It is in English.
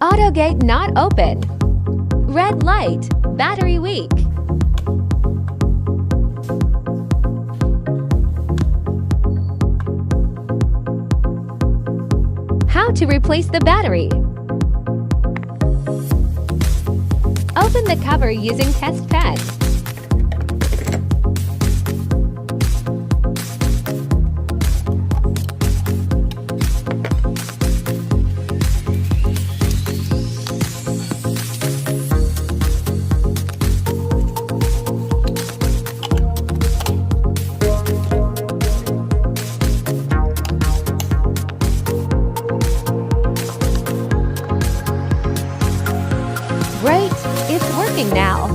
Auto gate not open. Red light, battery weak. How to replace the battery. Open the cover using test pen. Great! It's working now.